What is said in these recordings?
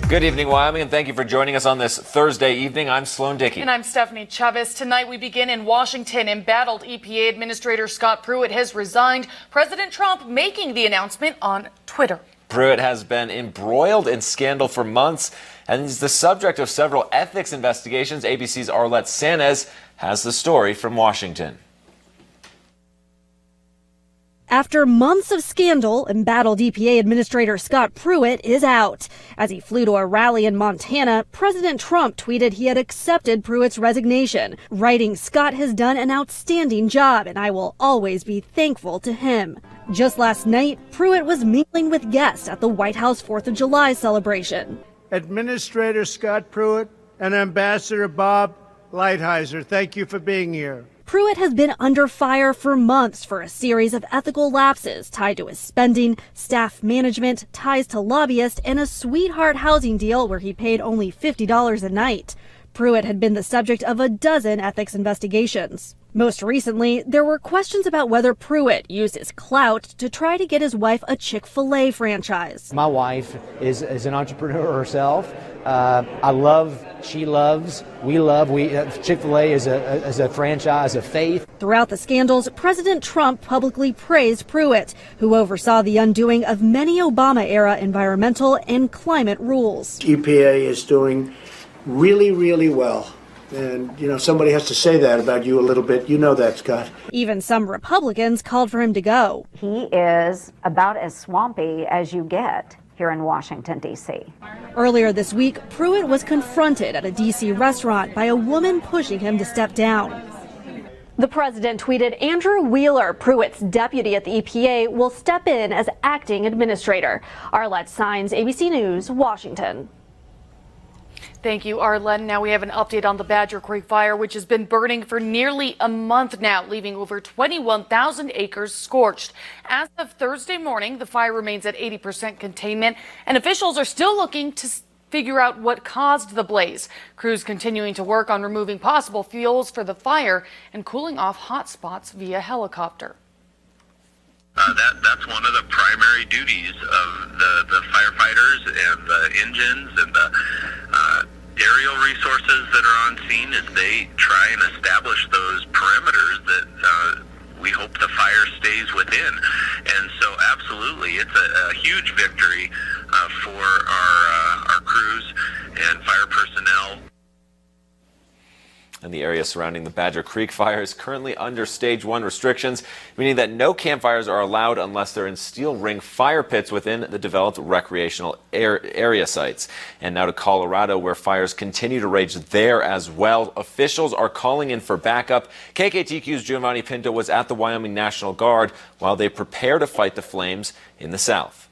Good evening, Wyoming, and thank you for joining us on this Thursday evening. I'm Sloan Dickey. And I'm Stephanie Chavez. Tonight we begin in Washington. Embattled EPA Administrator Scott Pruitt has resigned. President Trump making the announcement on Twitter. Pruitt has been embroiled in scandal for months and is the subject of several ethics investigations. ABC's Arlette Sanez has the story from Washington. After months of scandal, embattled EPA Administrator Scott Pruitt is out. As he flew to a rally in Montana, President Trump tweeted he had accepted Pruitt's resignation, writing, "Scott has done an outstanding job, and I will always be thankful to him." Just last night, Pruitt was mingling with guests at the White House 4th of July celebration. Administrator Scott Pruitt and Ambassador Bob Lighthizer, thank you for being here. Pruitt has been under fire for months for a series of ethical lapses tied to his spending, staff management, ties to lobbyists, and a sweetheart housing deal where he paid only $50 a night. Pruitt had been the subject of a dozen ethics investigations. Most recently, there were questions about whether Pruitt used his clout to try to get his wife a Chick-fil-A franchise. My wife is an entrepreneur herself. She loves, Chick-fil-A is a franchise of faith. Throughout the scandals, President Trump publicly praised Pruitt, who oversaw the undoing of many Obama-era environmental and climate rules. EPA is doing really, really well. And, somebody has to say that about you a little bit. You know that, Scott. Even some Republicans called for him to go. He is about as swampy as you get here in Washington, D.C. Earlier this week, Pruitt was confronted at a D.C. restaurant by a woman pushing him to step down. The president tweeted, "Andrew Wheeler, Pruitt's deputy at the EPA, will step in as acting administrator." Arlette Sanez, ABC News, Washington. Thank you, Arlen. Now we have an update on the Badger Creek Fire, which has been burning for nearly a month now, leaving over 21,000 acres scorched. As of Thursday morning, the fire remains at 80% containment, and officials are still looking to figure out what caused the blaze. Crews continuing to work on removing possible fuels for the fire and cooling off hot spots via helicopter. That's one of the primary duties of the firefighters and the engines and the aerial resources that are on scene is they try and establish those perimeters that we hope the fire stays within. And so absolutely, it's a huge victory for our crews and fire personnel. And the area surrounding the Badger Creek fire is currently under Stage 1 restrictions, meaning that no campfires are allowed unless they're in steel ring fire pits within the developed recreational area sites. And now to Colorado, where fires continue to rage there as well. Officials are calling in for backup. KKTQ's Giovanni Pinto was at the Wyoming National Guard while they prepare to fight the flames in the south.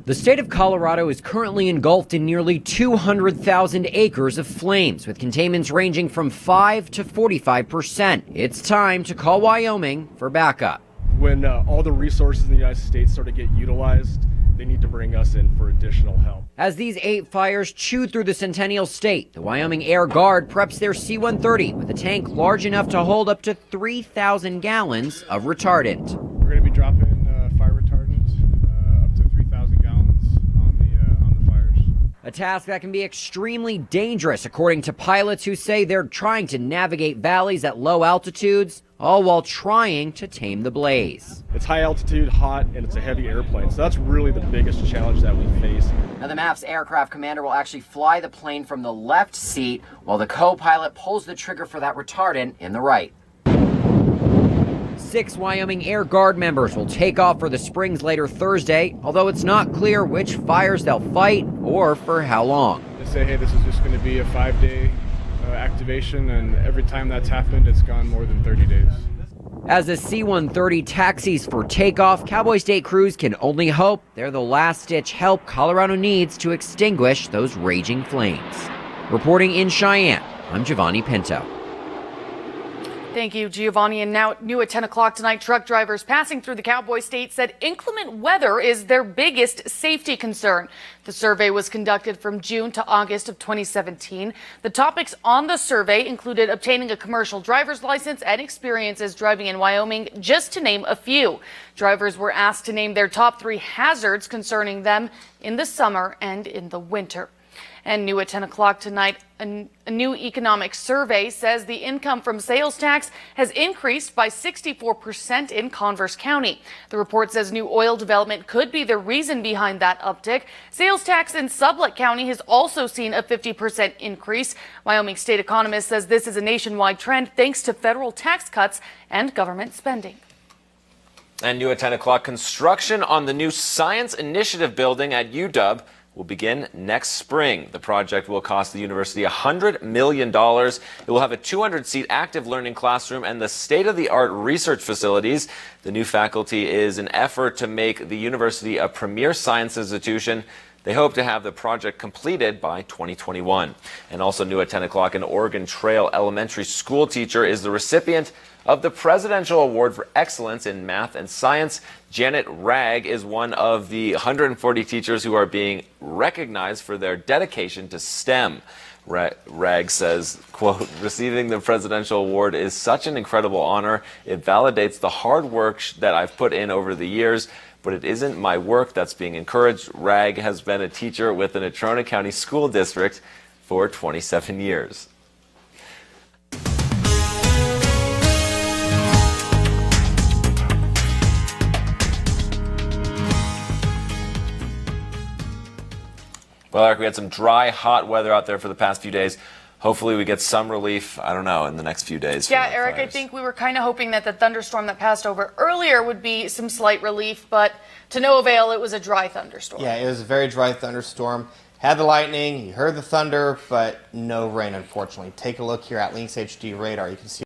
The state of Colorado is currently engulfed in nearly 200,000 acres of flames, with containments ranging from 5 to 45%. It's time to call Wyoming for backup. When all the resources in the United States sort of get utilized, they need to bring us in for additional help. As these 8 fires chew through the Centennial State, the Wyoming Air Guard preps their C-130 with a tank large enough to hold up to 3,000 gallons of retardant. We're going to be dropping fire retardant up to 3,000 gallons on the fires. A task that can be extremely dangerous, according to pilots who say they're trying to navigate valleys at low altitudes, all while trying to tame the blaze. It's high altitude, hot, and it's a heavy airplane, so that's really the biggest challenge that we face. Now the MAP's aircraft commander will actually fly the plane from the left seat, while the co-pilot pulls the trigger for that retardant in the right. 6 Wyoming Air Guard members will take off for the Springs later Thursday, although it's not clear which fires they'll fight or for how long. They say, hey, this is just going to be a 5-day activation, and every time that's happened, it's gone more than 30 days. As the C-130 taxis for takeoff, Cowboy State crews can only hope they're the last-ditch help Colorado needs to extinguish those raging flames. Reporting in Cheyenne, I'm Giovanni Pinto. Thank you, Giovanni. And now new at 10 o'clock tonight, truck drivers passing through the Cowboy State said inclement weather is their biggest safety concern. The survey was conducted from June to August of 2017. The topics on the survey included obtaining a commercial driver's license and experiences driving in Wyoming, just to name a few. Drivers were asked to name their top 3 hazards concerning them in the summer and in the winter. And new at 10 o'clock tonight, a new economic survey says the income from sales tax has increased by 64% in Converse County. The report says new oil development could be the reason behind that uptick. Sales tax in Sublette County has also seen a 50% increase. Wyoming state economist says this is a nationwide trend thanks to federal tax cuts and government spending. And new at 10 o'clock, construction on the new Science Initiative building at UW will begin next spring. The project will cost the university $100 million. It will have a 200-seat active learning classroom and the state-of-the-art research facilities. The new faculty is an effort to make the university a premier science institution. They hope to have the project completed by 2021. And also new at 10 o'clock, an Oregon Trail elementary school teacher is the recipient of the Presidential Award for Excellence in Math and Science. Janet Ragg is one of the 140 teachers who are being recognized for their dedication to STEM. Ragg says, quote, "Receiving the Presidential Award is such an incredible honor. It validates the hard work that I've put in over the years, but it isn't my work that's being encouraged." Ragg has been a teacher with the Natrona County School District for 27 years. Well, Eric, we had some dry, hot weather out there for the past few days. Hopefully we get some relief, I don't know, in the next few days. Yeah, Eric, I think we were kind of hoping that the thunderstorm that passed over earlier would be some slight relief, but to no avail, it was a dry thunderstorm. Yeah, it was a very dry thunderstorm. Had the lightning, you heard the thunder, but no rain, unfortunately. Take a look here at Lynx HD radar. You can see